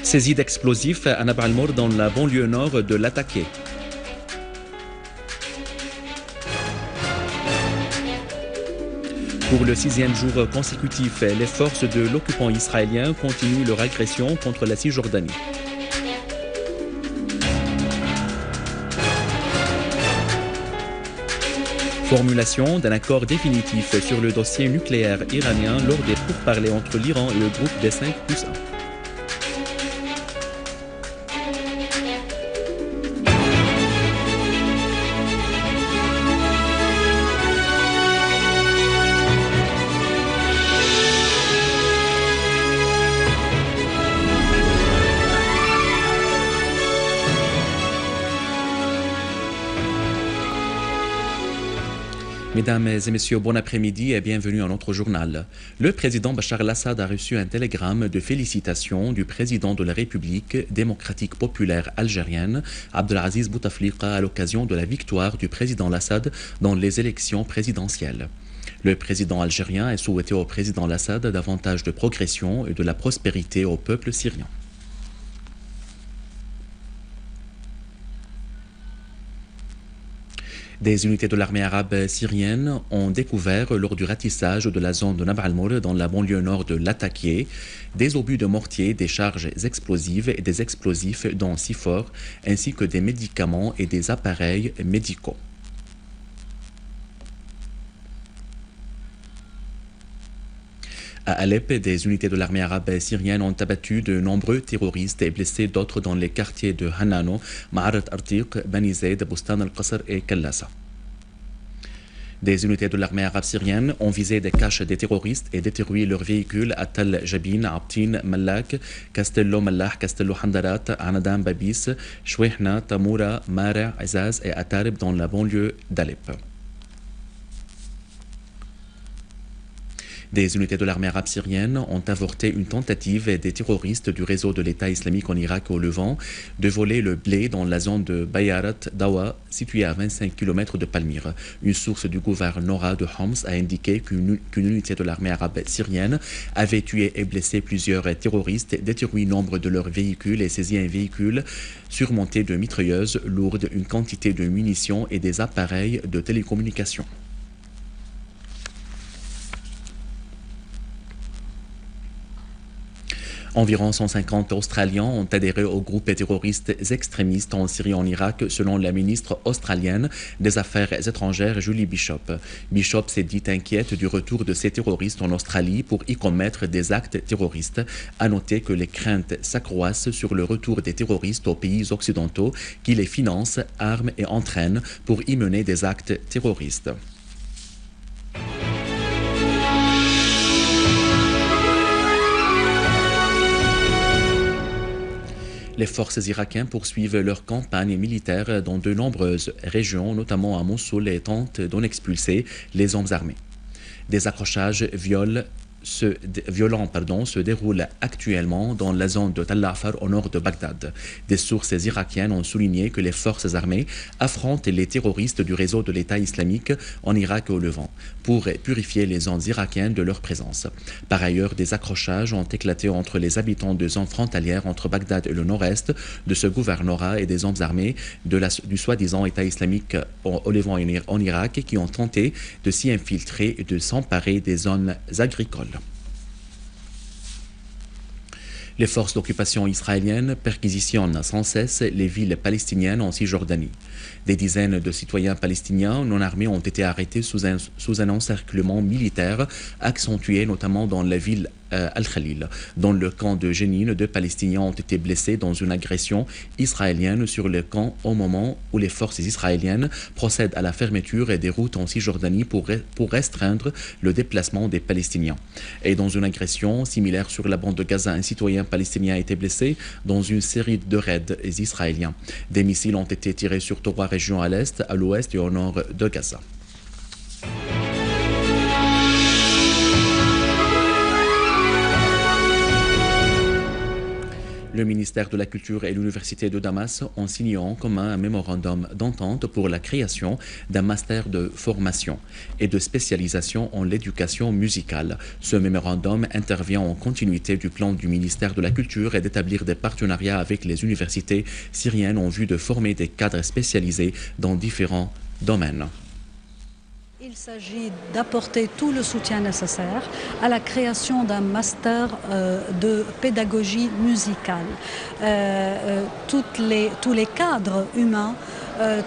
Saisie d'explosifs à Nab al-Mour dans la banlieue nord de Latakia. Pour le 6e jour consécutif, les forces de l'occupant israélien continuent leur agression contre la Cisjordanie. Formulation d'un accord définitif sur le dossier nucléaire iranien lors des pourparlers entre l'Iran et le groupe des 5+1. Mesdames et messieurs, bon après-midi et bienvenue à notre journal. Le président Bachar el-Assad a reçu un télégramme de félicitations du président de la République démocratique populaire algérienne, Abdelaziz Bouteflika, à l'occasion de la victoire du président al-Assad dans les élections présidentielles. Le président algérien a souhaité au président al-Assad davantage de progression et de la prospérité au peuple syrien. Des unités de l'armée arabe syrienne ont découvert lors du ratissage de la zone de Nab al-Mour dans la banlieue nord de Latakia des obus de mortier, des charges explosives et des explosifs dont 6 forts, ainsi que des médicaments et des appareils médicaux. À Alep, des unités de l'armée arabe syrienne ont abattu de nombreux terroristes et blessé d'autres dans les quartiers de Hanano, Ma'arat Artiq, Bani Zaid, Bustan al-Qasr et Kallasa. Des unités de l'armée arabe syrienne ont visé des caches des terroristes et détruit leurs véhicules à Tal Jabin, Abtin, Mallak, Castello Mallah, Castello Handarat, Anadan Babis, Chouehna, Tamoura, Mara, Azaz et Atarib dans la banlieue d'Alep. Des unités de l'armée arabe syrienne ont avorté une tentative des terroristes du réseau de l'État islamique en Irak et au Levant de voler le blé dans la zone de Bayarat Dawa, située à 25 km de Palmyre. Une source du gouvernorat de Homs a indiqué qu'une unité de l'armée arabe syrienne avait tué et blessé plusieurs terroristes, détruit nombre de leurs véhicules et saisi un véhicule surmonté de mitrailleuses lourdes, une quantité de munitions et des appareils de télécommunication. Environ 150 Australiens ont adhéré au groupe terroriste extrémiste en Syrie et en Irak, selon la ministre australienne des Affaires étrangères Julie Bishop. Bishop s'est dit inquiète du retour de ces terroristes en Australie pour y commettre des actes terroristes. À noter que les craintes s'accroissent sur le retour des terroristes aux pays occidentaux qui les financent, arment et entraînent pour y mener des actes terroristes. Les forces irakiennes poursuivent leur campagne militaire dans de nombreuses régions, notamment à Mossoul, et tentent d'en expulser les hommes armés. Des accrochages violents se déroulent actuellement dans la zone de Tal Afar au nord de Bagdad. Des sources irakiennes ont souligné que les forces armées affrontent les terroristes du réseau de l'État islamique en Irak et au Levant pour purifier les zones irakiennes de leur présence. Par ailleurs, des accrochages ont éclaté entre les habitants de zones frontalières entre Bagdad et le nord-est de ce gouvernorat et des hommes armés du soi-disant État islamique au Levant et en Irak qui ont tenté de s'y infiltrer et de s'emparer des zones agricoles. Les forces d'occupation israéliennes perquisitionnent sans cesse les villes palestiniennes en Cisjordanie. Des dizaines de citoyens palestiniens non armés ont été arrêtés sous un encerclement militaire accentué notamment dans la ville Al-Khalil. Dans le camp de Jenin, 2 Palestiniens ont été blessés dans une agression israélienne sur le camp au moment où les forces israéliennes procèdent à la fermeture des routes en Cisjordanie pour restreindre le déplacement des Palestiniens. Et dans une agression similaire sur la bande de Gaza, un citoyen palestinien a été blessé dans une série de raids israéliens. Des missiles ont été tirés sur 3 régions à l'est, à l'ouest et au nord de Gaza. Le ministère de la Culture et l'Université de Damas ont signé en commun un mémorandum d'entente pour la création d'un master de formation et de spécialisation en l'éducation musicale. Ce mémorandum intervient en continuité du plan du ministère de la Culture et d'établir des partenariats avec les universités syriennes en vue de former des cadres spécialisés dans différents domaines. Il s'agit d'apporter tout le soutien nécessaire à la création d'un master de pédagogie musicale. Tous les cadres humains,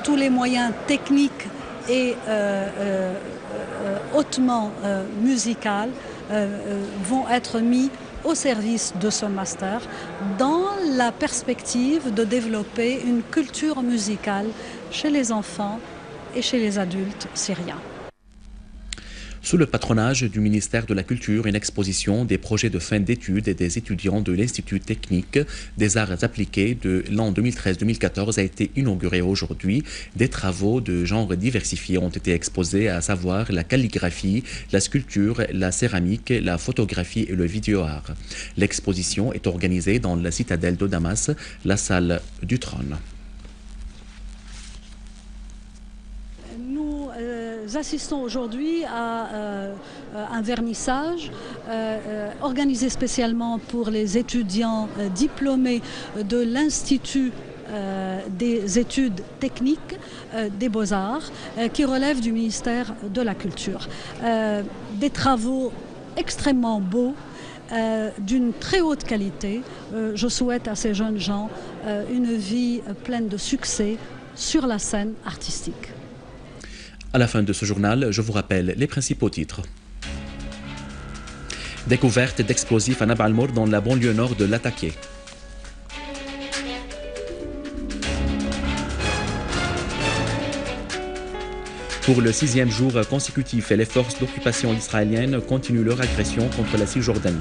tous les moyens techniques et hautement musicaux vont être mis au service de ce master dans la perspective de développer une culture musicale chez les enfants et chez les adultes syriens. Sous le patronage du ministère de la Culture, une exposition des projets de fin d'études et des étudiants de l'Institut technique des arts appliqués de l'an 2013-2014 a été inaugurée aujourd'hui. Des travaux de genre diversifiés ont été exposés, à savoir la calligraphie, la sculpture, la céramique, la photographie et le vidéo-art. L'exposition est organisée dans la citadelle de Damas, la salle du trône. Nous assistons aujourd'hui à un vernissage organisé spécialement pour les étudiants diplômés de l'Institut des études techniques des Beaux-Arts qui relève du ministère de la Culture. Des travaux extrêmement beaux, d'une très haute qualité. Je souhaite à ces jeunes gens une vie pleine de succès sur la scène artistique. À la fin de ce journal, je vous rappelle les principaux titres. Découverte d'explosifs à Nab al-Mour dans la banlieue nord de Latakia. Pour le 6e jour consécutif, les forces d'occupation israéliennes continuent leur agression contre la Cisjordanie.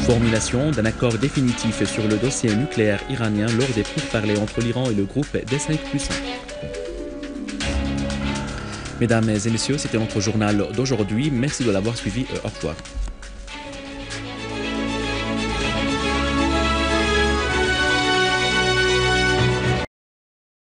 Formulation d'un accord définitif sur le dossier nucléaire iranien lors des pourparlers entre l'Iran et le groupe des 5 puissants. Mesdames et messieurs, c'était notre journal d'aujourd'hui. Merci de l'avoir suivi. Au revoir.